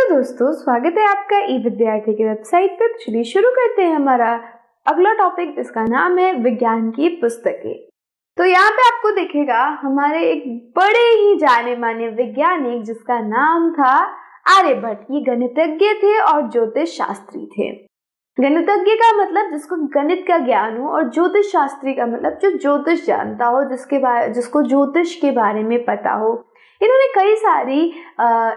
दोस्तों, स्वागत है आपका ई विद्यार्थी की वेबसाइट पे। चलिए शुरू करते हैं हमारा अगला टॉपिक, जिसका नाम है विज्ञान की पुस्तकें। तो यहाँ पे आपको दिखेगा हमारे एक बड़े ही जाने माने वैज्ञानिक जिसका नाम था आर्यभट्ट। ये गणितज्ञ थे और ज्योतिष शास्त्री थे। गणितज्ञ का मतलब जिसको गणित का ज्ञान हो, और ज्योतिष शास्त्री का मतलब जो ज्योतिष जानता हो, जिसको ज्योतिष के बारे में पता हो। इन्होंने कई सारी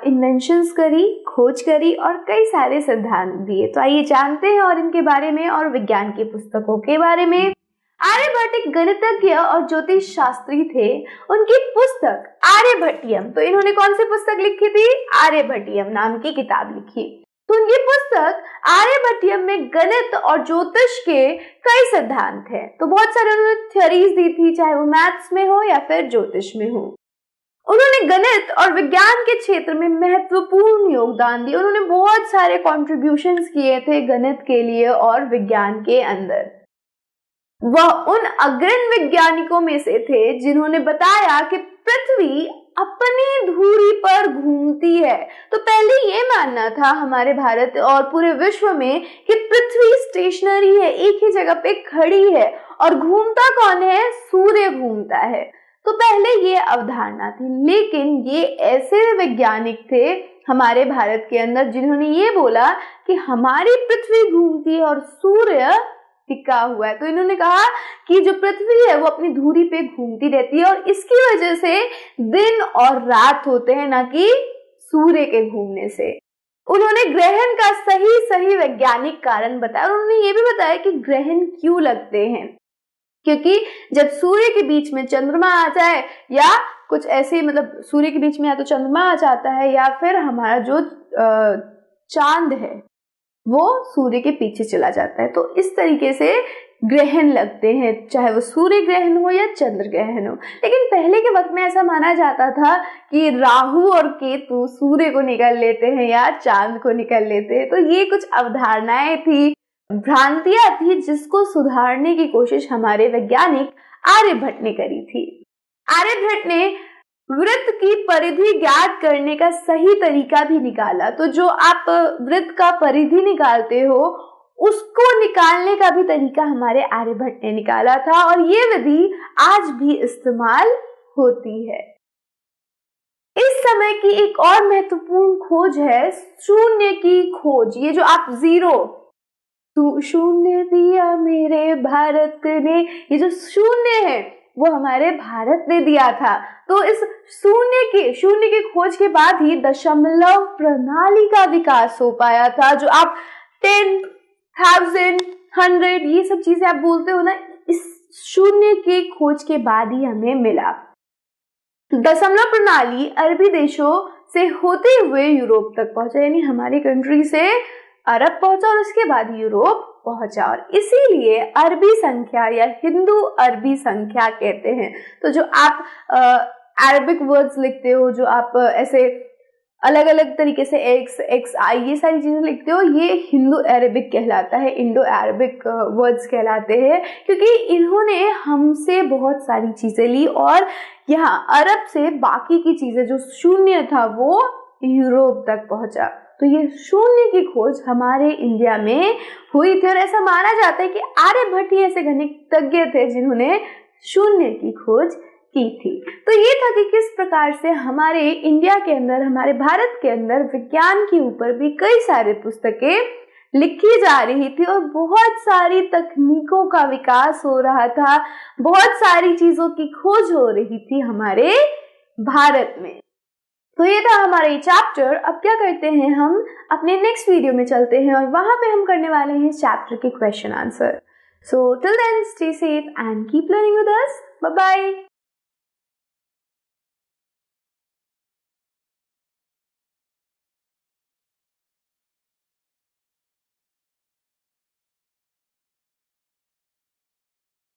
इन्वेंशंस करी, खोज करी और कई सारे सिद्धांत दिए। तो आइए जानते हैं और इनके बारे में और विज्ञान की पुस्तकों के बारे में। आर्यभट्ट एक गणितज्ञ और ज्योतिष शास्त्री थे। उनकी पुस्तक आर्यभट्टियम, तो इन्होंने कौन सी पुस्तक लिखी थी? आर्यभट्टियम नाम की किताब लिखी। तो उनकी पुस्तक आर्यभट्टियम में गणित और ज्योतिष के कई सिद्धांत हैं। तो बहुत सारे उन्होंने थ्योरीज दी थी, चाहे वो मैथ्स में हो या फिर ज्योतिष में हो। उन्होंने गणित और विज्ञान के क्षेत्र में महत्वपूर्ण योगदान दिया। उन्होंने बहुत सारे कॉन्ट्रीब्यूशंस किए थे गणित के लिए और विज्ञान के अंदर। वह उन अग्रणी वैज्ञानिकों में से थे जिन्होंने बताया कि पृथ्वी अपनी धुरी पर घूमती है। तो पहले ये मानना था हमारे भारत और पूरे विश्व में कि पृथ्वी स्टेशनरी है, एक ही जगह पे खड़ी है, और घूमता कौन है? सूर्य घूमता है। तो पहले ये अवधारणा थी, लेकिन ये ऐसे वैज्ञानिक थे हमारे भारत के अंदर जिन्होंने ये बोला कि हमारी पृथ्वी घूमती है और सूर्य टिका हुआ है। तो इन्होंने कहा कि जो पृथ्वी है वो अपनी धुरी पे घूमती रहती है और इसकी वजह से दिन और रात होते हैं, ना कि सूर्य के घूमने से। उन्होंने ग्रहण का सही वैज्ञानिक कारण बताया। उन्होंने ये भी बताया कि ग्रहण क्यों लगते हैं, क्योंकि जब सूर्य के बीच में चंद्रमा आ जाए या कुछ ऐसे, मतलब सूर्य के बीच में या तो चंद्रमा आ जाता है या फिर हमारा जो चांद है वो सूर्य के पीछे चला जाता है। तो इस तरीके से ग्रहण लगते हैं, चाहे वो सूर्य ग्रहण हो या चंद्र ग्रहण हो। लेकिन पहले के वक्त में ऐसा माना जाता था कि राहु और केतु सूर्य को निकल लेते हैं या चांद को निकल लेते हैं। तो ये कुछ अवधारणाएं थी, भ्रांतियां थी, जिसको सुधारने की कोशिश हमारे वैज्ञानिक आर्यभट्ट ने करी थी। आर्यभट्ट ने वृत्त की परिधि ज्ञात करने का सही तरीका भी निकाला। तो जो आप वृत्त का परिधि निकालते हो, उसको निकालने का भी तरीका हमारे आर्यभट्ट ने निकाला था, और ये विधि आज भी इस्तेमाल होती है। इस समय की एक और महत्वपूर्ण खोज है शून्य की खोज। ये जो आप जीरो, तू शून्य दिया मेरे भारत ने, ये जो शून्य है वो हमारे भारत ने दिया था। तो इस शून्य की खोज के बाद ही दशमलव प्रणाली का विकास हो पाया था। जो आप 10, 1000, 100 ये सब चीजें आप बोलते हो ना, इस शून्य की खोज के बाद ही हमें मिला। दशमलव प्रणाली अरबी देशों से होते हुए यूरोप तक पहुंचा, यानी हमारी कंट्री से अरब पहुंचा और उसके बाद यूरोप पहुंचा, और इसीलिए अरबी संख्या या हिंदू अरबी संख्या कहते हैं। तो जो आप अरबिक वर्ड्स लिखते हो, जो आप ऐसे अलग अलग तरीके से XI ये सारी चीजें लिखते हो, ये हिंदू अरबिक कहलाता है, इंडो अरबिक वर्ड्स कहलाते हैं, क्योंकि इन्होंने हमसे बहुत सारी चीजें ली और यहाँ अरब से बाकी की चीजें, जो शून्य था वो यूरोप तक पहुंचा। तो ये शून्य की खोज हमारे इंडिया में हुई थी, और ऐसा माना जाता है कि आर्यभट्ट ही ऐसे गणितज्ञ थे जिन्होंने शून्य की खोज की थी। तो ये था कि किस प्रकार से हमारे इंडिया के अंदर, हमारे भारत के अंदर विज्ञान के ऊपर भी कई सारे पुस्तकें लिखी जा रही थी और बहुत सारी तकनीकों का विकास हो रहा था, बहुत सारी चीजों की खोज हो रही थी हमारे भारत में। तो ये था हमारा ये चैप्टर। अब क्या करते हैं, हम अपने नेक्स्ट वीडियो में चलते हैं और वहां पे हम करने वाले हैं चैप्टर के question answer. So till then stay safe and keep learning with us. Bye bye.